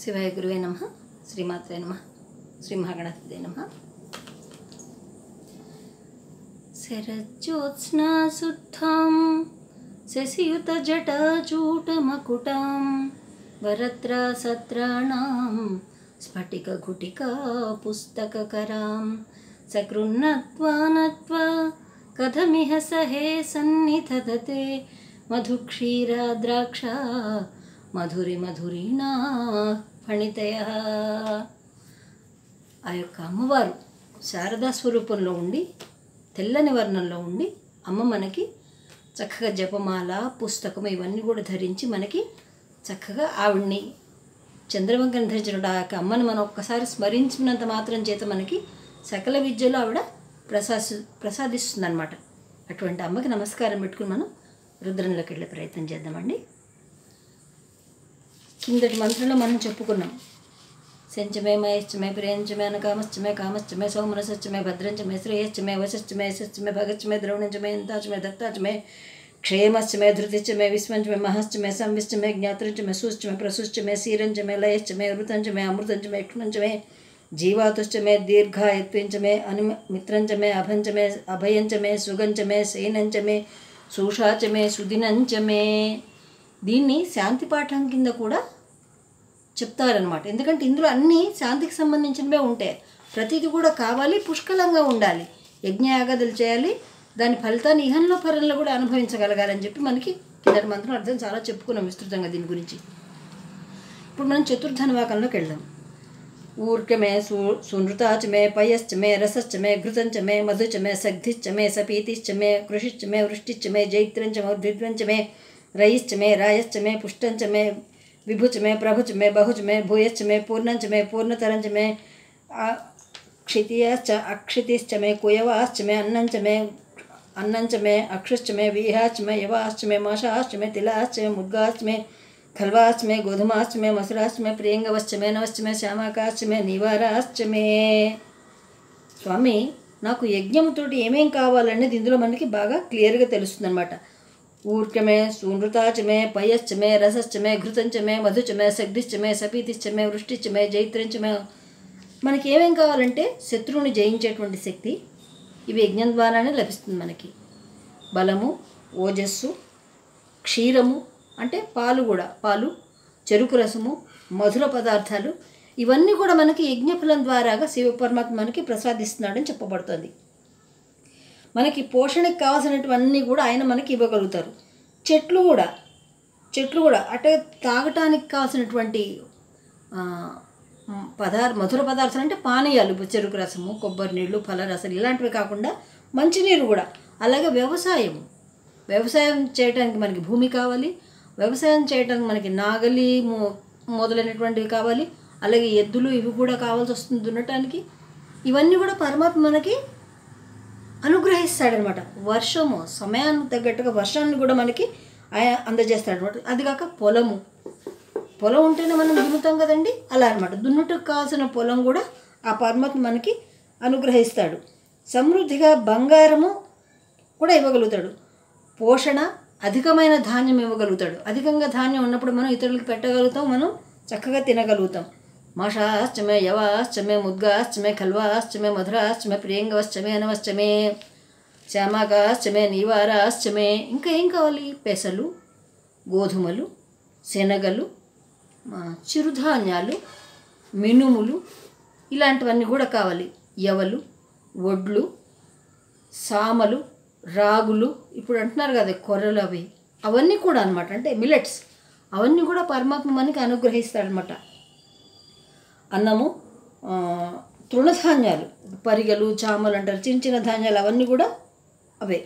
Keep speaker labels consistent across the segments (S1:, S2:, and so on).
S1: శివాయ గురువే నమః. శ్రీమాత్రే నమః. శ్రీ మహాగణపతే నమః. శరజ్యోత్స్నా శుద్ధం శశియుతజటాచూటమకుటాం వరత్రాసత్రాణాం స్ఫటికగుటికా పుస్తకకరాం సకృన్నత్వా నత్వా కథమిహ సహే సన్నిధదతే మధుక్షీరా ద్రాక్ష మధురి మధురీణా ఫణితయః. ఆ యొక్క అమ్మవారు శారదా స్వరూపంలో ఉండి తెల్లని వర్ణంలో ఉండి అమ్మ మనకి చక్కగా జపమాల పుస్తకం ఇవన్నీ కూడా ధరించి మనకి చక్కగా ఆవిడ్ని చంద్రవంకను ధరించిన ఆ యొక్క అమ్మను మనం ఒక్కసారి స్మరించినంత మాత్రం చేత మనకి సకల విద్యలో ఆవిడ ప్రసాదిస్తుందన్నమాట. అటువంటి అమ్మకి నమస్కారం పెట్టుకుని మనం రుద్రంలోకి వెళ్ళే ప్రయత్నం చేద్దామండి. కిందటి మంత్రంలో మనం చెప్పుకున్నాం. సెంచమే మయశ్చమే ప్రియంచమే అనకామశ్చమే కామశ్చమే సౌమనసశ్చమే భద్రంచమే శ్రేయశ్చమే వశశ్చమే యశశ్చమే భగశ్చమే ద్రౌణంచమే ఇంతాచమే దత్తాచమే క్షేమశ్చమే ధృతిశ్చమే విశ్వంచమే మహశ్చమే సంవిశ్చమే జ్ఞాతృంచమే సూశ్చమే ప్రసూశ్చమే శీరంచమే లయశ్చమే వృతంచమే అమృతంచమే క్షుణంచమే జీవాతుశ్చమే దీర్ఘాయత్వించమే మిత్రంచమే అభంచమే అభయంచమే సుగంచమే శయనంచమే సూషాచమే సుదినంచమే. దీన్ని శాంతి పాఠం కింద కూడా చెప్తారనమాట. ఎందుకంటే ఇందులో అన్నీ శాంతికి సంబంధించినవే ఉంటాయి. ప్రతిదీ కూడా కావాలి, పుష్కలంగా ఉండాలి, యజ్ఞయాగాదులు చేయాలి, దాని ఫలితాన్ని ఇహంలో పరంలో కూడా అనుభవించగలగాలని చెప్పి మనకి కిందటి మంత్రం అర్థం చాలా చెప్పుకున్నాం విస్తృతంగా దీని గురించి. ఇప్పుడు మనం చతుర్థనువాకంలోకి వెళ్దాం. ఊర్కమే సునృతాచమే పయశ్చమే రసశ్చమే ఘృతంచమే మధుచమే సగ్ధిశ్చమే సపీతిశ్చమే కృషిశ్చమే వృష్టిశ్చమే జైత్రంచమే ద్విద్వంచమే రయిశ్చమే రాయశ్చమే పుష్టంచమే విభుచమే ప్రభుచమే బహుచమే భూయశ్చమే పూర్ణంచమే పూర్ణతరంచమే క్షితియశ్చ అక్షితిశ్చమే కుయవాశ్చమే అన్నంచమే అక్షుశ్చమే వీహాశ్చమే యవాశ్చమే మాషాశ్చమే తిలాశ్చమే ముద్గాశ్చమే ఖల్వాశ్చమే గోధుమాశ్చమే మసురాశ్చమే ప్రియంగవశ్చమే నవశ్చమే శ్యామాకాశ్చమే నివారాశ్చమే. స్వామి, నాకు యజ్ఞంతోటి ఏమేం కావాలనేది ఇందులో మనకి బాగా క్లియర్గా తెలుస్తుంది అనమాట. ఊర్కమే సూనృతాచమే పయశ్చమే రసశ్చమే ఘృతంచమే మధుచమే సగ్ధిశ్చమే సపీతిశ్చమే వృష్టిశ్చమే జైత్రంచమే. మనకి ఏమేం కావాలంటే శత్రువుని జయించేటువంటి శక్తి ఇవి యజ్ఞం ద్వారానే లభిస్తుంది మనకి. బలము, ఓజస్సు, క్షీరము అంటే పాలు కూడా, పాలు, చెరుకు రసము, మధుర పదార్థాలు ఇవన్నీ కూడా మనకి యజ్ఞఫలం ద్వారాగా శివ పరమాత్మ మనకి ప్రసాదిస్తున్నాడని చెప్పబడుతుంది. మనకి పోషణకి కావాల్సినటువన్నీ కూడా ఆయన మనకి ఇవ్వగలుగుతారు. చెట్లు కూడా అంటే తాగటానికి కావాల్సినటువంటి మధుర పదార్థాలు అంటే పానీయాలు, చెరుకు రసము, కొబ్బరి నీళ్ళు, ఫలరసాలు ఇలాంటివి కాకుండా మంచినీరు కూడా. అలాగే వ్యవసాయం చేయడానికి మనకి భూమి కావాలి, వ్యవసాయం చేయడానికి మనకి నాగలి మొదలైనటువంటివి కావాలి, అలాగే ఎద్దులు ఇవి కూడా కావాల్సి వస్తుంది దున్నటానికి. ఇవన్నీ కూడా పరమాత్మ మనకి అనుగ్రహిస్తాడనమాట. వర్షము సమయానికి తగ్గట్టుగా వర్షాన్ని కూడా మనకి అందజేస్తాడనమాట. అది కాక పొలం ఉంటేనే మనం దున్నుతాం కదండి, అలా అనమాట. దున్నుటకు కావాల్సిన పొలం కూడా ఆ పరమాత్మ మనకి అనుగ్రహిస్తాడు. సమృద్ధిగా బంగారము కూడా ఇవ్వగలుగుతాడు. పోషణ, అధికమైన ధాన్యం ఇవ్వగలుగుతాడు. అధికంగా ధాన్యం ఉన్నప్పుడు మనం ఇతరులకు పెట్టగలుగుతాం, మనం చక్కగా తినగలుగుతాం. మాషాశ్చమే యవాశ్చమే ముద్గాశ్చమే ఖల్వాశ్చమే మధురాశ్చమే ప్రియంగవశ్చమే అనవశ్చమే శ్యామాకాశ్చమే నివారాశ్చమే. ఇంకా ఏం కావాలి? పెసలు, గోధుమలు, శనగలు, చిరుధాన్యాలు, మినుములు ఇలాంటివన్నీ కూడా కావాలి. యవలు, వడ్లు, సామలు, రాగులు, ఇప్పుడు అంటున్నారు కదా కొర్రలు, అవన్నీ కూడా అనమాట. అంటే మిల్లెట్స్ అవన్నీ కూడా పరమాత్మ మనకి అనుగ్రహిస్తాడనమాట. అన్నము, తృణధాన్యాలు, పరిగలు, చామలు అంటారు, చిన్న చిన్న ధాన్యాలు అవన్నీ కూడా అవే.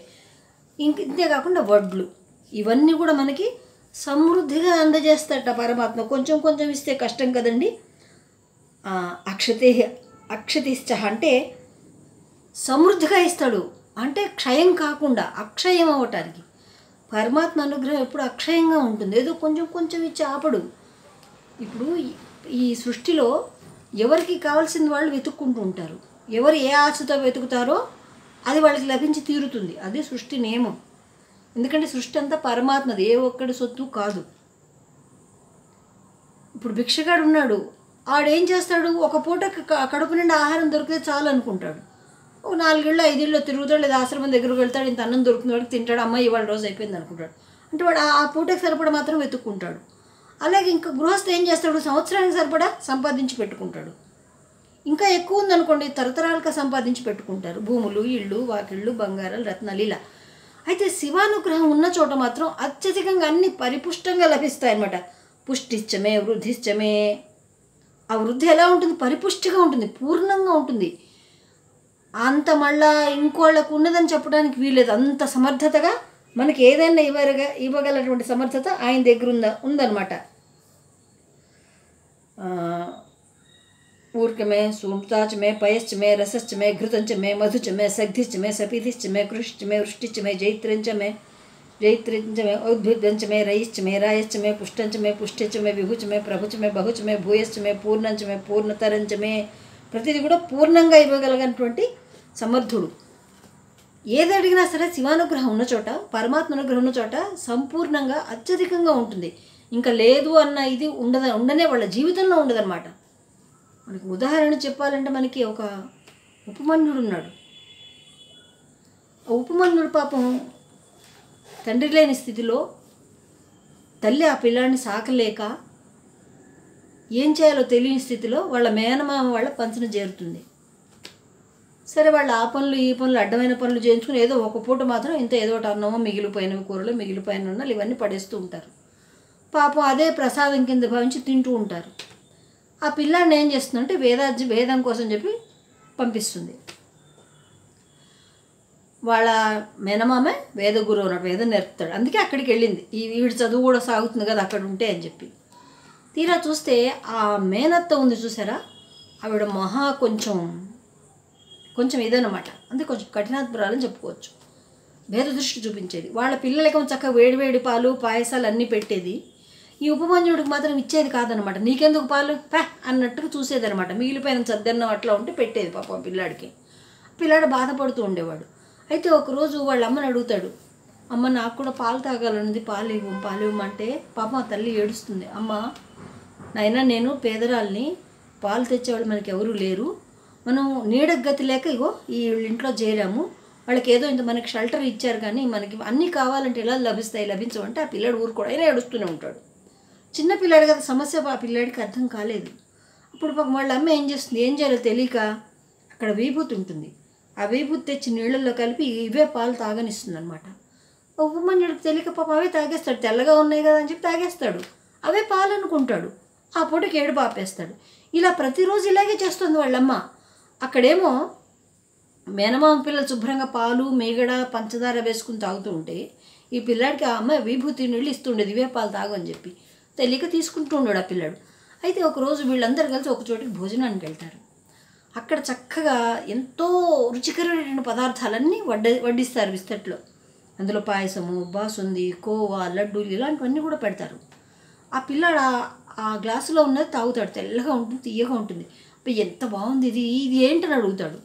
S1: ఇంతేకాకుండా వడ్లు ఇవన్నీ కూడా మనకి సమృద్ధిగా అందజేస్తాడట పరమాత్మ. కొంచెం కొంచెం ఇస్తే కష్టం కదండి. అక్షతిశ్చ అంటే సమృద్ధిగా ఇస్తాడు, అంటే క్షయం కాకుండా అక్షయం అవ్వటానికి. పరమాత్మ అనుగ్రహం ఎప్పుడు అక్షయంగా ఉంటుంది, ఏదో కొంచెం కొంచెం ఇచ్చి ఆపడు. ఇప్పుడు ఈ సృష్టిలో ఎవరికి కావాల్సింది వాళ్ళు వెతుక్కుంటూ ఉంటారు. ఎవరు ఏ ఆశతో వెతుకుతారో అది వాళ్ళకి లభించి తీరుతుంది. అది సృష్టి నియమం. ఎందుకంటే సృష్టి అంతా పరమాత్మది, ఏ ఒక్కడి సొత్తు కాదు. ఇప్పుడు భిక్షగాడు ఉన్నాడు, ఆడేం చేస్తాడు, ఒక పూట కడుపు నిండా ఆహారం దొరికితే చాలు అనుకుంటాడు. ఓ 4 ఏళ్ళు 5 ఏళ్ళు తిరుగుతాడు, లేదా ఆశ్రమం దగ్గరకు వెళ్తాడు, ఇంత అన్నం దొరుకుతుంది వాడికి తింటాడు, అమ్మాయి ఇవాళ రోజు అయిపోయింది అనుకుంటాడు. అంటే వాడు ఆ పూటకి సరిపడా మాత్రం వెతుక్కుంటాడు. అలాగే ఇంకా గృహస్థ ఏం చేస్తాడు, సంవత్సరానికి సరిపడా సంపాదించి పెట్టుకుంటాడు. ఇంకా ఎక్కువ ఉందనుకోండి తరతరాలుగా సంపాదించి పెట్టుకుంటారు, భూములు, ఇళ్ళు, వాకిళ్ళు, బంగారాలు, రత్నాలు ఇలా. అయితే శివానుగ్రహం ఉన్న చోట మాత్రం అత్యధికంగా అన్ని పరిపుష్టంగా లభిస్తాయి అన్నమాట. పుష్టిశ్చమే వృద్ధిశ్చమే. ఆ వృద్ధి ఎలా ఉంటుంది, పరిపుష్టిగా ఉంటుంది, పూర్ణంగా ఉంటుంది. అంత మళ్ళా ఇంకోళ్ళకు ఉన్నదని చెప్పడానికి వీల్లేదు. అంత సమర్థతగా మనకి ఏదైనా ఇవ్వగలటువంటి సమర్థత ఆయన దగ్గర ఉందన్నమాట. ఊర్కమే సుమృతాచమే పయశ్చమే రసశ్చమే ఘృతంచమే మధుచమే సగ్ధిశ్చమే సపీధిశ్చమే కృష్చమే వృష్టిశ్చమే జైత్రంచమే ఔద్భిద్యంచమే రయిశ్చమే రాయశ్చమే పుష్టంచమే పుష్టిచమే విభుచమే ప్రభుచమే బహుచమే భూయశ్చమే పూర్ణంచమే పూర్ణతరంచమే. ప్రతిదీ కూడా పూర్ణంగా ఇవ్వగలిగినటువంటి సమర్థుడు. ఏది అడిగినా సరే శివానుగ్రహం ఉన్న చోట, పరమాత్మ అనుగ్రహం ఉన్న చోట సంపూర్ణంగా అత్యధికంగా ఉంటుంది. ఇంకా లేదు అన్న ఇది ఉండనే వాళ్ళ జీవితంలో ఉండదన్నమాట. మనకి ఉదాహరణ చెప్పాలంటే మనకి ఒక ఉపమన్యుడు ఉన్నాడు. ఆ ఉపమన్యుడు పాపం తండ్రి లేని స్థితిలో తల్లి ఆ పిల్లాడిని సాకలేక ఏం చేయాలో తెలియని స్థితిలో వాళ్ళ మేనమామ వాళ్ళ పంచన చేరుతుంది. సరే వాళ్ళు ఆ పనులు ఈ పనులు అడ్డమైన పనులు చేయించుకుని ఏదో ఒక పూట మాత్రం ఇంత ఏదో ఒకటి అన్నమో మిగిలిపోయినవి కూరలు మిగిలిపోయిన అన్నాలు ఇవన్నీ పడేస్తూ ఉంటారు. పాపం అదే ప్రసాదం కింద భావించి తింటూ ఉంటారు. ఆ పిల్లాడిని ఏం చేస్తుందంటే వేదం కోసం చెప్పి పంపిస్తుంది. వాళ్ళ మేనమామే వేద గురువు అన్నట్టు వేదం నేర్పుతాడు, అందుకే అక్కడికి వెళ్ళింది. వీడి చదువు కూడా సాగుతుంది కదా అక్కడ ఉంటే అని చెప్పి. తీరా చూస్తే ఆ మేనత్త ఉంది చూసారా, ఆవిడ మహా కొంచెం ఇదన్నమాట, అంటే కొంచెం కఠినాత్పురాలని చెప్పుకోవచ్చు. భేద దృష్టి చూపించేది. వాళ్ళ పిల్లలకి చక్కగా వేడివేడి పాలు పాయసాలు అన్నీ పెట్టేది. ఈ ఉపమన్యుడికి మాత్రం ఇచ్చేది కాదనమాట. నీకెందుకు పాలు అన్నట్టుగా చూసేదనమాట. మిగిలిపోయిన చద్దన్నం అట్లా ఉంటే పెట్టేది పాపం పిల్లాడికి. పిల్లాడు బాధపడుతూ ఉండేవాడు. అయితే ఒకరోజు వాళ్ళ అమ్మని అడుగుతాడు, అమ్మ నాకు కూడా పాలు తాగాలన్నది, పాలు ఇవ్వమంటే పాపం ఆ తల్లి ఏడుస్తుంది. అమ్మ నాయనా, నేను పేదరాల్ని, పాలు తెచ్చేవాళ్ళు మనకి ఎవరూ లేరు, మనం నీడకు గతి లేక ఇగో ఈ ఇంట్లో చేరాము, వాళ్ళకి ఏదో ఇంత మనకి షెల్టర్ ఇచ్చారు కానీ మనకి అన్నీ కావాలంటే ఎలా లభించమంటే ఆ పిల్లాడు ఊరుకోడు, అయినా ఏడుస్తూనే ఉంటాడు. చిన్న పిల్లాడు కదా, సమస్య ఆ పిల్లాడికి అర్థం కాలేదు. అప్పుడు పాపం వాళ్ళ అమ్మ ఏం చేస్తుంది, ఏం చేయాలో తెలియక అక్కడ విభూతి ఉంటుంది, ఆ విభూతి తెచ్చి నీళ్ళల్లో కలిపి ఇవే పాలు తాగనిస్తుంది అనమాట. ఉపమన్యుడికి తెలియక పాపం అవే తాగేస్తాడు, తెల్లగా ఉన్నాయి కదా అని చెప్పి తాగేస్తాడు, అవే పాలు అనుకుంటాడు, ఆ పూటకి ఏడు పాపేస్తాడు. ఇలా ప్రతిరోజు ఇలాగే చేస్తుంది వాళ్ళమ్మ. అక్కడేమో మేనమామ పిల్లలు శుభ్రంగా పాలు మీగడ పంచదార వేసుకుని తాగుతూ ఉంటే ఈ పిల్లాడికి ఆ అమ్మ విభూతి నీళ్ళు ఇస్తుండేది, ఇవే పాలు తాగు అని చెప్పి. తెలియక తీసుకుంటూ ఉన్నాడు ఆ పిల్లాడు. అయితే ఒకరోజు వీళ్ళందరూ కలిసి ఒక చోటికి భోజనానికి వెళ్తారు. అక్కడ చక్కగా ఎంతో రుచికరమైన పదార్థాలన్నీ వడ్డిస్తారు విస్తట్లో. అందులో పాయసము, బాసుంది, కోవా, లడ్డూలు ఇలాంటివన్నీ కూడా పెడతారు. ఆ పిల్లాడు ఆ గ్లాసులో ఉన్నది తాగుతాడు, తెల్లగా ఉంటుంది, తీయగా ఉంటుంది. ఎంత బాగుంది ఇది ఏంటని అడుగుతాడు.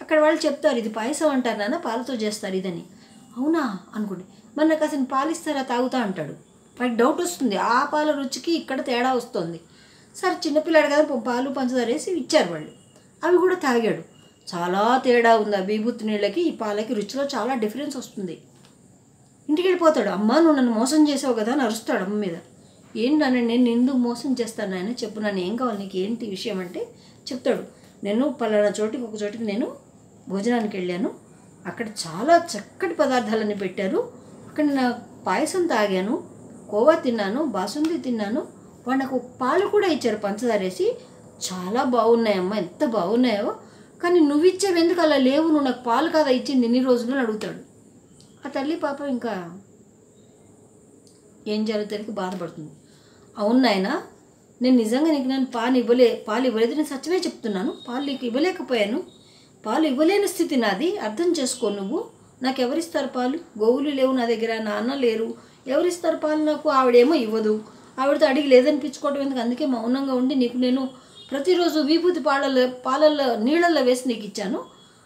S1: అక్కడ వాళ్ళు చెప్తారు, ఇది పాయసం అంటారు నాన్న, పాలతో చేస్తారు ఇదని. అవునా అనుకోండి, మరి నాకు అసలు పాలు ఇస్తారా తాగుతా అంటాడు. వాడికి డౌట్ వస్తుంది, ఆ పాల రుచికి ఇక్కడ తేడా వస్తుంది. సరే చిన్నపిల్లాడు కదా, పాలు పంచదార వేసి ఇచ్చారు వాళ్ళు, అవి కూడా తాగాడు. చాలా తేడా ఉంది, ఆ విభూతి నీళ్ళకి ఈ పాలకి రుచిలో చాలా డిఫరెన్స్ వస్తుంది. ఇంటికి వెళ్ళిపోతాడు. అమ్మ నువ్వు నన్ను మోసం చేసావు కదా అని అరుస్తాడు అమ్మ మీద. ఏంటన్నా, నేను ఎందుకు మోసం చేస్తాను ఆయన, చెప్పు, నన్ను ఏం కావాలి, నీకు ఏంటి విషయం అంటే చెప్తాడు. నేను పలానా చోటికి ఒక చోటికి నేను భోజనానికి వెళ్ళాను, అక్కడ చాలా చక్కటి పదార్థాలన్నీ పెట్టారు, అక్కడ నా పాయసం తాగాను, కోవా తిన్నాను, బాసుంది తిన్నాను, వాడు నాకు పాలు కూడా ఇచ్చారు పంచదార వేసి, చాలా బాగున్నాయమ్మా, ఎంత బాగున్నాయో, కానీ నువ్వు ఇచ్చేవి ఎందుకు అలా లేవు, నువ్వు నాకు పాలు కాదా ఇచ్చింది ఇన్ని రోజులు అని అడుగుతాడు. ఆ తల్లి పాపం ఇంకా ఏం చేయాలో తెలియక బాధపడుతుంది. అవును నాయనా, నేను నిజంగా నీకు పాలు ఇవ్వలేదు, నేను సత్యమే చెప్తున్నాను, పాలు నీకు ఇవ్వలేకపోయాను, పాలు ఇవ్వలేని స్థితి నాది, అర్థం చేసుకో నువ్వు. నాకు ఎవరిస్తారు పాలు, గోవులు లేవు నా దగ్గర, నాన్న లేరు, ఎవరిస్తారు పాలు నాకు, ఆవిడేమో ఇవ్వదు, ఆవిడతో అడిగి లేదనిపించుకోవటం ఎందుకు, అందుకే మౌనంగా ఉండి నీకు నేను ప్రతిరోజు విభూతి పాలల్లో నీళ్ళల్లో వేసి నీకు ఇచ్చాను,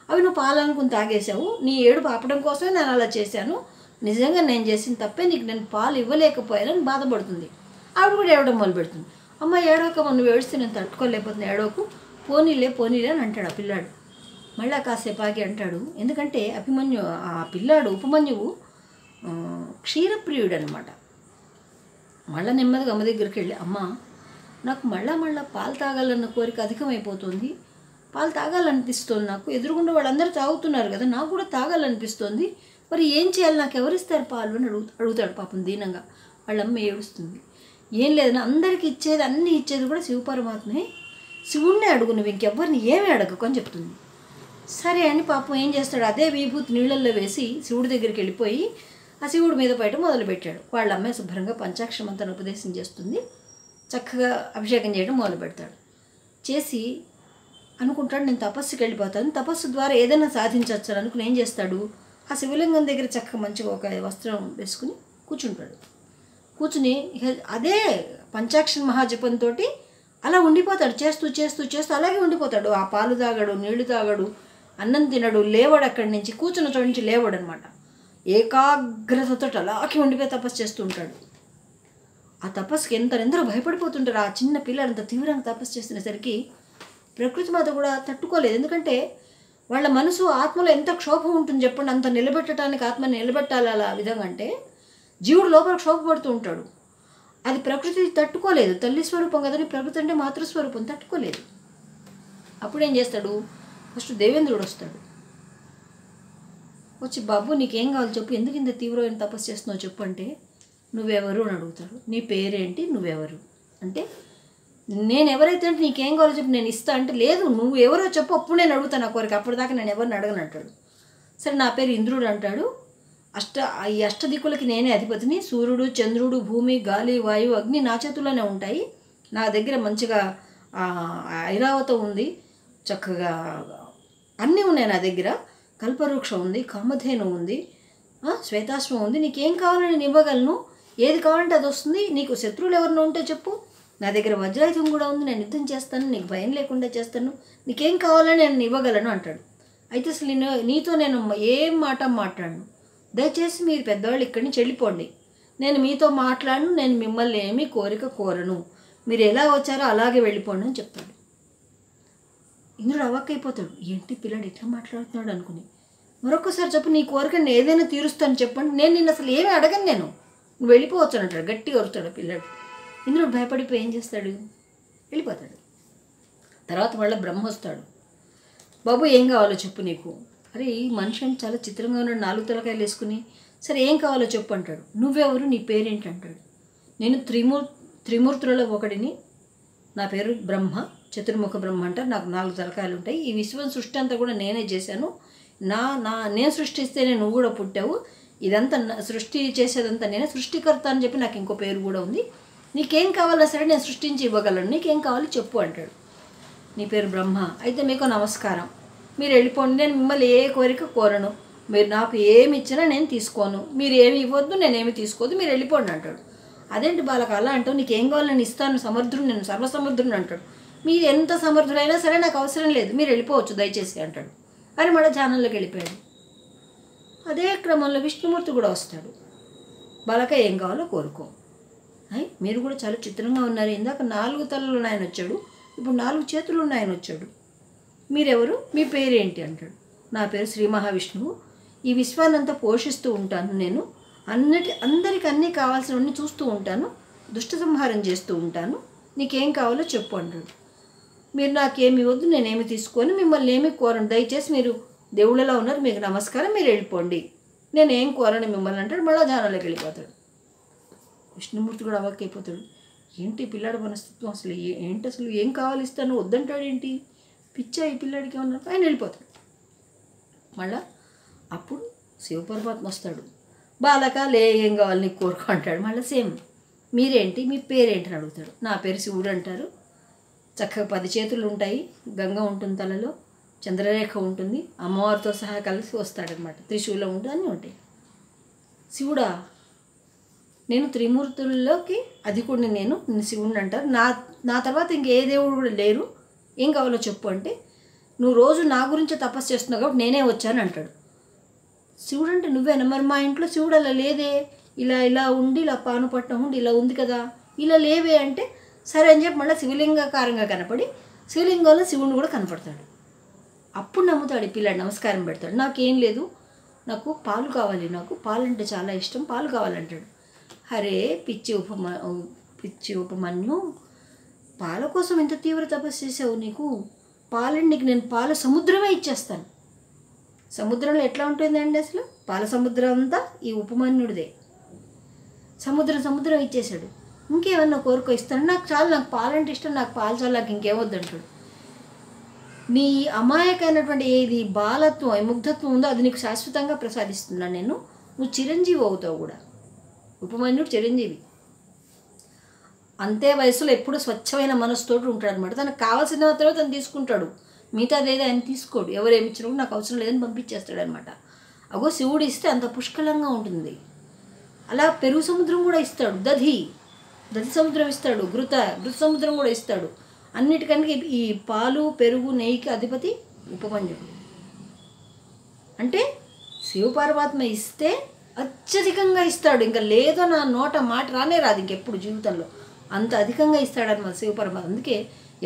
S1: అవి నువ్వు పాలనుకుని తాగేశావు, నీ ఏడుపు ఆపడం కోసమే నేను అలా చేశాను, నిజంగా నేను చేసిన తప్పే, నీకు నేను పాలు ఇవ్వలేకపోయానని బాధపడుతుంది. ఆవిడ కూడా ఏడవడం మొదలు పెడుతుంది. అమ్మ ఏడవకమ్మ, నువ్వు ఏడిస్తే నేను తట్టుకోలేకపోతున్నా, ఏడవకు, పోనీలే అని అంటాడు ఆ పిల్లాడు. మళ్ళీ కాసేపు ఆగి అంటాడు, ఎందుకంటే ఉపమన్యువు క్షీరప్రియుడు అనమాట. మళ్ళీ నెమ్మదిగా అమ్మ దగ్గరికి వెళ్ళి, అమ్మ నాకు మళ్ళా పాలు తాగాలన్న కోరిక అధికమైపోతుంది, పాలు తాగాలనిపిస్తుంది, నాకు ఎదురుగుండా వాళ్ళందరూ తాగుతున్నారు కదా, నాకు కూడా తాగాలనిపిస్తుంది, మరి ఏం చేయాలి, నాకు ఎవరిస్తారు పాలు అని అడుగుతాడు పాపం దీనంగా. వాళ్ళమ్మ ఏడుస్తుంది. ఏం లేదని అందరికీ ఇచ్చేది, అన్నీ ఇచ్చేది కూడా శివపరమాత్మే, శివుణ్ణే అడుగు, నువ్వు ఇంకెవ్వరిని ఏమీ అడగకు అని చెప్తుంది. సరే అని పాపం ఏం చేస్తాడు, అదే విభూతి నీళ్ళల్లో వేసి శివుడి దగ్గరికి వెళ్ళిపోయి ఆ శివుడి మీద పైట మొదలుపెట్టాడు. వాళ్ళ అమ్మాయి శుభ్రంగా పంచాక్షమంతాన్ని ఉపదేశం చేస్తుంది, చక్కగా అభిషేకం చేయడం మొదలు పెడతాడు. చేసి అనుకుంటాడు, నేను తపస్సుకి వెళ్ళిపోతాను, తపస్సు ద్వారా ఏదైనా సాధించవచ్చు అనుకుని ఏం చేస్తాడు, ఆ శివలింగం దగ్గర చక్కగా మంచిగా ఒక వస్త్రం వేసుకుని కూర్చుంటాడు. కూర్చుని అదే పంచాక్షర మహాజపంతో అలా ఉండిపోతాడు, చేస్తూ అలాగే ఉండిపోతాడు. ఆ పాలు తాగడు, నీళ్లు తాగడు, అన్నం తినడు, లేవడు, అక్కడి నుంచి కూర్చున్న చోటు నుంచి లేవడు అనమాట. ఏకాగ్రతతో అలాగే ఉండిపోయి తపస్సు చేస్తూ ఉంటాడు. ఆ తపస్సుకి ఎందరో భయపడిపోతుంటారు. ఆ చిన్న పిల్లలు అంత తీవ్రంగా తపస్సు చేస్తునేసరికి ప్రకృతి మాత కూడా తట్టుకోలేదు. ఎందుకంటే వాళ్ళ మనసు ఆత్మలో ఎంత క్షోభం ఉంటుంది చెప్పండి, అంత నిలబెట్టడానికి ఆత్మని నిలబెట్టాలి అలా విధంగా. అంటే జీవుడు లోపల క్షోభపడుతూ ఉంటాడు, అది ప్రకృతి తట్టుకోలేదు. తల్లి స్వరూపం కదని, ప్రకృతి అంటే మాతృస్వరూపం, తట్టుకోలేదు. అప్పుడు ఏం చేస్తాడు, ఫస్ట్ దేవేంద్రుడు వస్తాడు. వచ్చి, బాబు నీకేం కావాలి చెప్పు, ఎందుకు ఇంత తీవ్రమైన తపస్సు చేస్తున్నావు చెప్పు అంటే, నువ్వెవరు అని అడుగుతాడు. నీ పేరేంటి, నువ్వెవరు అంటే, నేను ఎవరైతే అంటే నీకేం కావాలో చెప్పు, నేను ఇస్తా అంటే, లేదు నువ్వు ఎవరో చెప్పు, అప్పుడు నేను అడుగుతాను ఆ కోరిక, అప్పటిదాకా నేను ఎవరిని అడగను అంటాడు. సరే నా పేరు ఇంద్రుడు అంటాడు, ఈ అష్టదిక్కులకి నేనే అధిపతిని, సూర్యుడు, చంద్రుడు, భూమి, గాలి, వాయువు, అగ్ని నా చేతుల్లోనే ఉంటాయి, నా దగ్గర మంచిగా ఐరావతం ఉంది, చక్కగా అన్నీ ఉన్నాయి నా దగ్గర, కల్పవృక్షం ఉంది, కామధేను ఉంది, శ్వేతాశ్వం ఉంది, నీకేం కావాలో నేను ఇవ్వగలను, ఏది కావాలంటే అది వస్తుంది, నీకు శత్రువులు ఎవరినో ఉంటే చెప్పు, నా దగ్గర వజ్రాయుధం కూడా ఉంది, నేను యుద్ధం చేస్తాను, నీకు భయం లేకుండా చేస్తాను, నీకేం కావాలని నేను ఇవ్వగలను అంటాడు. అయితే అసలు నీతో నేను ఏం మాట మాట్లాడను, దయచేసి మీరు పెద్దవాళ్ళు ఇక్కడి నుంచి వెళ్ళిపోండి, నేను మీతో మాట్లాడను, నేను మిమ్మల్ని ఏమీ కోరిక కోరను, మీరు ఎలా వచ్చారో అలాగే వెళ్ళిపోండి అని చెప్తాడు. ఇంద్రుడు అవాక్కైపోతాడు, ఏంటి పిల్లాడు ఇట్లా మాట్లాడుతున్నాడు అనుకుని. మరొకసారి చెప్పు, నీ కోరిక నేను ఏదైనా తీరుస్తాను చెప్పండి, నేను నిన్ను అసలు ఏమీ అడగను, నేను నువ్వు వెళ్ళిపోవచ్చు అంటాడు. గట్టిగా వరుతాడు పిల్లాడు. ఇంద్రుడు భయపడిపోయి ఏం చేస్తాడు, వెళ్ళిపోతాడు. తర్వాత మళ్ళీ బ్రహ్మ వస్తాడు, బాబు ఏం కావాలో చెప్పు నీకు. అరే ఈ మనిషి అంటే చాలా చిత్రంగా ఉన్నాడు, 4 తలకాయలు వేసుకుని, సరే ఏం కావాలో చెప్పు అంటాడు. నువ్వెవరు, నీ పేరేంటి అంటాడు. నేను త్రిమూర్తులలో ఒకడిని, నా పేరు బ్రహ్మ, చతుర్ముఖ బ్రహ్మ అంటారు, నాకు 4 తలకాయలు ఉంటాయి, ఈ విశ్వం సృష్టి అంతా కూడా నేనే చేశాను, నేను సృష్టిస్తేనే నువ్వు కూడా పుట్టావు, ఇదంతా సృష్టి చేసేదంతా నేనే, సృష్టికర్త అని చెప్పి నాకు ఇంకో పేరు కూడా ఉంది, నీకేం కావాలో సరే నేను సృష్టించి ఇవ్వగలను, నీకేం కావాలో చెప్పు అంటాడు. నీ పేరు బ్రహ్మ, అయితే మీకు నమస్కారం, మీరు వెళ్ళిపోండి, నేను మిమ్మల్ని ఏ కోరిక కోరను, మీరు నాకు ఏమి ఇచ్చినా నేను తీసుకోను, మీరు ఏమి ఇవ్వద్దు, నేనేమి తీసుకోవద్దు, మీరు వెళ్ళిపోండి అంటాడు. అదేంటి బాలక అలా అంటావు, నీకేం కావాలి నేను ఇస్తాను, సమర్థుడు, నేను సర్వసమర్థుడిని అంటాడు. మీరు ఎంత సమర్థుడైనా సరే నాకు అవసరం లేదు, మీరు వెళ్ళిపోవచ్చు దయచేసి అంటాడు. అని మళ్ళీ ధ్యానంలోకి వెళ్ళిపోయాడు. అదే క్రమంలో విష్ణుమూర్తి కూడా వస్తాడు. బాలక ఏం కావాలో కోరుకో, మీరు కూడా చాలా చిత్రంగా ఉన్నారు, ఇందాక 4 తలలు ఉన్నాయని వచ్చాడు, ఇప్పుడు 4 చేతులు ఉన్నాయని వచ్చాడు, మీరెవరు, మీ పేరేంటి అంటాడు. నా పేరు శ్రీ మహావిష్ణువు, ఈ విశ్వాన్నంతా పోషిస్తూ ఉంటాను, నేను అందరికి అన్నీ కావాల్సినవన్నీ చూస్తూ ఉంటాను, దుష్ట సంహారం చేస్తూ ఉంటాను, నీకేం కావాలో చెప్పు అంటాడు. మీరు నాకేమి వద్దు, నేనేమి తీసుకొని మిమ్మల్ని ఏమి కోరను, దయచేసి మీరు దేవుళ్ళలో ఉన్నారు, మీకు నమస్కారం, మీరు వెళ్ళిపోండి, నేనేం కోరను మిమ్మల్ని అంటాడు. మళ్ళీ ధ్యానంలోకి వెళ్ళిపోతాడు. విష్ణుమూర్తి కూడా అవాక్కైపోతాడు, ఏంటి పిల్లాడి మనస్తత్వం, అసలు ఏంటి, అసలు ఏం కావాలి ఇస్తాను, వద్దంటాడు ఏంటి, పిచ్చా ఈ పిల్లాడికి ఏమన్నా, ఆయన వెళ్ళిపోతాడు. మళ్ళా అప్పుడు శివపరమాత్మ వస్తాడు, బాలక ఏం కావాలి నీకు కోరుకో అంటాడు. మళ్ళీ సేమ్, మీరేంటి, మీ పేరేంటి అని అడుగుతాడు. నా పేరు శివుడు అంటారు, చక్కగా 10 చేతులు ఉంటాయి, గంగ ఉంటుంది తలలో, చంద్రరేఖ ఉంటుంది, అమ్మవారితో సహా కలిసి వస్తాడనమాట, త్రిశూలం ఉంటుంది, అన్నీ ఉంటాయి. శివుడా, నేను త్రిమూర్తుల్లోకి అధికుడిని, నేను శివుడిని అంటారు, నా తర్వాత ఇంకే దేవుడు కూడా లేరు, ఏం కావాలో చెప్పు అంటే, నువ్వు రోజు నా గురించి తపస్సు చేస్తున్నావు కాబట్టి నేనే వచ్చాను అంటాడు. శివుడు అంటే నువ్వేనా, మరి మా ఇంట్లో శివుడు అలా లేదే, ఇలా ఉండి ఇలా పానుపట్నం ఉండి ఇలా ఉంది కదా, ఇలా లేవే అంటే, సరే అని చెప్పి మళ్ళీ శివలింగాకారంగా కనపడి శివలింగంలో శివుడు కూడా కనపడతాడు. అప్పుడు నమ్ముతాడు ఈ పిల్లాడు, నమస్కారం పెడతాడు. నాకేం లేదు, నాకు పాలు కావాలి, నాకు పాలు అంటే చాలా ఇష్టం, పాలు కావాలంటాడు. అరే పిచ్చి ఉపమన్యు, పాల కోసం ఎంత తీవ్ర తపస్సు చేసావు, నీకు పాలని నీకు నేను పాల సముద్రమే ఇచ్చేస్తాను. సముద్రంలో ఎట్లా ఉంటుందండి అసలు? పాల సముద్రం అంతా ఈ ఉపమన్యుడిదే. సముద్రం ఇచ్చేశాడు. ఇంకేమన్నా కోరుకో ఇస్తాను, నాకు చాలు, నాకు పాలంటే ఇష్టం, నాకు పాలు చాలు, నాకు ఇంకేమొద్దంటాడు. నీ అమాయకమైనటువంటి ఏది బాలత్వం ముగ్ధత్వం ఉందో అది నీకు శాశ్వతంగా ప్రసాదిస్తున్నాను నేను, నువ్వు చిరంజీవి అవుతావు కూడా. ఉపమన్యుడు చిరంజీవి. అంతే వయసులో ఎప్పుడు స్వచ్ఛమైన మనసుతోటి ఉంటాడు అనమాట. తనకు కావాల్సిన మాత్రమే తను తీసుకుంటాడు, మిగతాదేదో ఆయన తీసుకోడు. ఎవరేమి ఇచ్చినా కూడా నాకు అవసరం లేదని పంపించేస్తాడు అనమాట. అగో శివుడు ఇస్తే అంత పుష్కలంగా ఉంటుంది. అలా పెరుగు సముద్రం కూడా ఇస్తాడు, దధి సముద్రం ఇస్తాడు, ఘృత సముద్రం కూడా ఇస్తాడు. అన్నిటికన్నా ఈ పాలు పెరుగు నెయ్యికి అధిపతి ఉపమన్యుడు. అంటే శివపరమాత్మ ఇస్తే అత్యధికంగా ఇస్తాడు, ఇంకా లేదో నా నోట మాట రానే రాదు ఇంకెప్పుడు జీవితంలో, అంత అధికంగా ఇస్తాడనమాట శివపరమాత్మ. అందుకే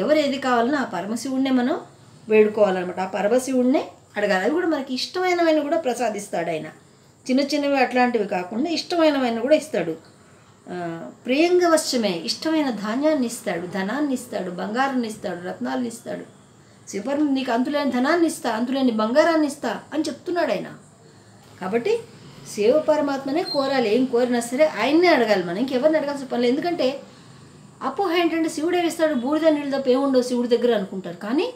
S1: ఎవరు ఏది కావాలన్నా ఆ పరమశివుడినే మనం వేడుకోవాలన్నమాట, ఆ పరమశివుడినే అడగాలి. అవి కూడా మనకి ఇష్టమైనవన్నీ కూడా ప్రసాదిస్తాడు ఆయన. చిన్న చిన్నవి అట్లాంటివి కాకుండా ఇష్టమైనవన్నీ కూడా ఇస్తాడు. ప్రియంగవశ్యమే, ఇష్టమైన ధాన్యాన్ని ఇస్తాడు, ధనాన్ని ఇస్తాడు, బంగారాన్ని ఇస్తాడు, రత్నాలను ఇస్తాడు. శివపరమ నీకు అంతులేని ధనాన్ని ఇస్తా, అంతులేని బంగారాన్ని ఇస్తా అని చెప్తున్నాడు ఆయన. కాబట్టి శివ పరమాత్మనే కోరాలి, ఏం కోరినా సరే ఆయన్నే అడగాలి మనం, ఇంకెవరిని అడగాల్సిన పని లేదు. ఎందుకంటే అపోహ ఏంటంటే శివుడే ఇస్తాడు, బూడిద నీళ్ళు తప్ప ఏముండవు శివుడి దగ్గర అనుకుంటారు. కానీ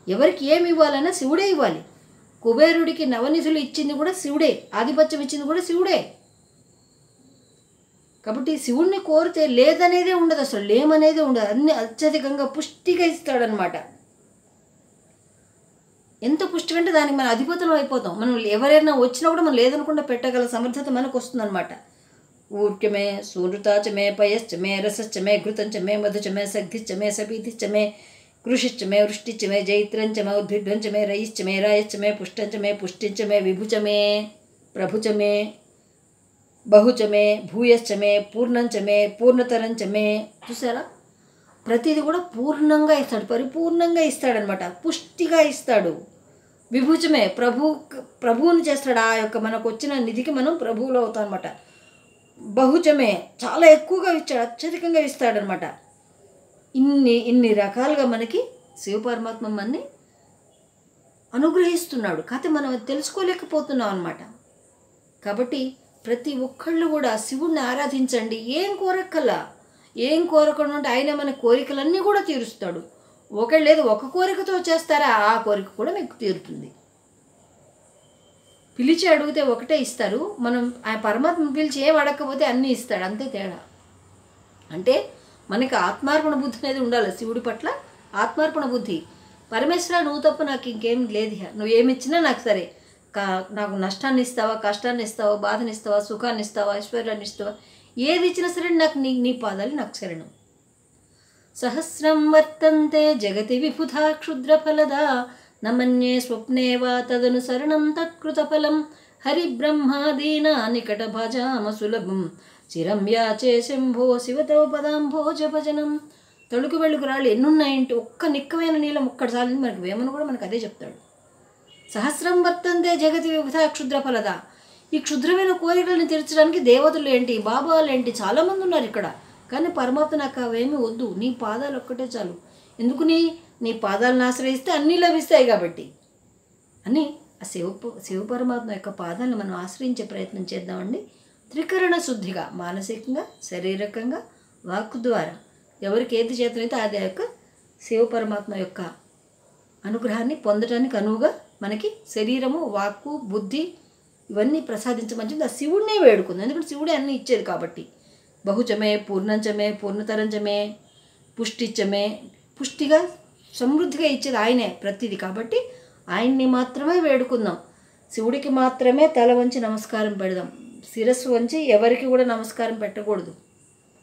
S1: ఎవరికి ఏమి ఇవ్వాలన్నా శివుడే ఇవ్వాలి. కుబేరుడికి నవనిధులు ఇచ్చింది కూడా శివుడే, ఆధిపత్యం ఇచ్చింది కూడా శివుడే. కాబట్టి శివుణ్ణి కోరితే లేదనేదే ఉండదు, అసలు లేమనేదే ఉండదు, అన్ని అత్యధికంగా పుష్టిగా ఇస్తాడనమాట. ఎంత పుష్టిగా అంటే దానికి మన అధిపతులం అయిపోతాం. మనం ఎవరైనా వచ్చినా కూడా మనం లేదనకుండా పెట్టగల సమర్థత మనకు వస్తుందన్నమాట. ఊర్చమే సూరుతాచమే పయశ్చమే రసశ్చమే ఘృతంచమే మధుచమే సగ్ధిశ్చమే సపీతిశ్చమే కృషిశ్చమే వృష్టిశ్చమే జైత్రంచమే ఉద్భిడ్వంచమే రయిశ్చమే రాయశ్చమే పుష్టంచమే పుష్టించమే విభుచమే ప్రభుచమే బహుచమే భూయశ్చమే పూర్ణంచమే పూర్ణతరంచమే. చూసారా, ప్రతిదీ కూడా పూర్ణంగా ఇస్తాడు, పరిపూర్ణంగా ఇస్తాడనమాట, పుష్టిగా ఇస్తాడు. విభుచమే, ప్రభువుని చేస్తాడు. ఆ యొక్క మనకు వచ్చిన నిధికి మనం ప్రభువులు అవుతాం అనమాట. బహుచమే, చాలా ఎక్కువగా ఇస్తాడు, అత్యధికంగా ఇస్తాడనమాట. ఇన్ని రకాలుగా మనకి శివపరమాత్మ మనని అనుగ్రహిస్తున్నాడు. కాకపోతే మనం అది తెలుసుకోలేకపోతున్నాం అనమాట. కాబట్టి ప్రతి ఒక్కళ్ళు కూడా శివుణ్ణి ఆరాధించండి. ఏం కోరక్కల్లా, ఏం కోరకుండా ఉంటే ఆయన మన కోరికలన్నీ కూడా తీరుస్తాడు. ఒకళ్ళు లేదు ఒక కోరికతో చేస్తారా, ఆ కోరిక కూడా మీకు తీరుతుంది. పిలిచి అడిగితే ఒకటే ఇస్తారు, మనం ఆ పరమాత్మ పిలిచి ఏం అడగకపోతే అన్నీ ఇస్తాడు, అంతే తేడా. అంటే మనకి ఆత్మార్పణ బుద్ధి అనేది ఉండాలి. శివుడి పట్ల ఆత్మార్పణ బుద్ధి. పరమేశ్వర నువ్వు తప్ప నాకు ఇంకేం లేదు, నువ్వు ఏమి ఇచ్చినా నాకు సరే, నాకు నష్టాన్ని ఇస్తావా, కష్టాన్ని ఇస్తావా, బాధని ఇస్తావా, సుఖాన్ని ఇస్తావా, ఐశ్వర్యాన్ని ఇస్తావా, ఏది ఇచ్చినా సరే నాకు నీ పాదాలు నాకు శరణం. సహస్రం వర్తంతే జగతి విబుధా క్షుద్రఫలదా నమన్యే స్వప్నే వా తదనుసరణం తత్కృతఫలం హరిబ్రహ్మాదీనా నికట భజామ సులభం చిరం యాచే శంభో శివతవ పదాంభోజ భజనం. తొడుకు వెళ్ళుకు రాళ్ళు ఎన్నున్నాయంటే ఒక్క నిక్కమైన నీళ్ళం ఒక్కటిసారి మనకి వేమను కూడా మనకు అదే చెప్తాడు. సహస్రం వర్తంతే జగతి విబుధా క్షుద్రఫలదా. ఈ క్షుద్రమైన కోరికలను తీర్చడానికి దేవతలు ఏంటి, బాబాలు ఏంటి, చాలామంది ఉన్నారు ఇక్కడ. కానీ పరమాత్మ నాకు అవేమీ వద్దు, నీ పాదాలు ఒక్కటే చాలు. ఎందుకు నీ పాదాలను ఆశ్రయిస్తే అన్నీ లభిస్తాయి కాబట్టి అని ఆ శివపరమాత్మ యొక్క పాదాలను మనం ఆశ్రయించే ప్రయత్నం చేద్దామండి. త్రికరణ శుద్ధిగా, మానసికంగా, శారీరకంగా, వాక్కు ద్వారా ఎవరికి ఏది చేతనైతే అది యొక్క శివపరమాత్మ యొక్క అనుగ్రహాన్ని పొందడానికి అనువుగా మనకి శరీరము, వాక్కు, బుద్ధి ఇవన్నీ ప్రసాదించమని ఆ శివుడినే వేడుకుంది. ఎందుకంటే శివుడే అన్నీ ఇచ్చేది కాబట్టి. బహుచమే, పూర్ణంచమే, పూర్ణతరంచమే, పుష్టిచ్చమే, పుష్టిగా సమృద్ధిగా ఇచ్చేది ఆయనే ప్రతిదీ. కాబట్టి ఆయన్ని మాత్రమే వేడుకుందాం. శివుడికి మాత్రమే తల వంచి నమస్కారం పెడదాం. శిరస్సు వంచి ఎవరికి కూడా నమస్కారం పెట్టకూడదు.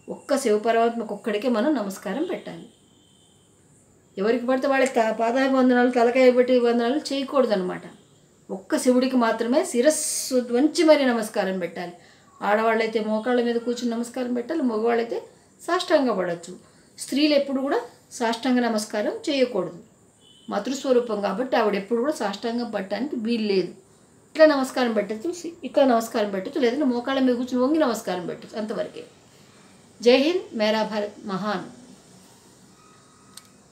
S1: ఒక్క శివపరమాత్మకు ఒక్కడికే మనం నమస్కారం పెట్టాలి. ఎవరికి పడితే వాళ్ళకి పాదాభివందనాలు, తలకాయ పెట్టి వందనాలు చేయకూడదు అనమాట. ఒక్క శివుడికి మాత్రమే శిరస్సు వంచి మరి నమస్కారం పెట్టాలి. ఆడవాళ్ళైతే మోకాళ్ళ మీద కూర్చుని నమస్కారం పెట్టాలి, మగవాళ్ళైతే సాష్టాంగ పడవచ్చు. స్త్రీలు ఎప్పుడు కూడా సాష్టాంగ నమస్కారం చేయకూడదు. మాతృస్వరూపం కాబట్టి ఆవిడ ఎప్పుడు కూడా సాష్టాంగం పట్టడానికి వీలు లేదు. ఇట్లా నమస్కారం పెట్టచ్చు, ఇట్లా నమస్కారం పెట్టచ్చు, లేదంటే మోకాళ్ళ మీద కూర్చుని వంగి నమస్కారం పెట్టచ్చు, అంతవరకే. జై హింద్, మేరా భారత్ మహాన్.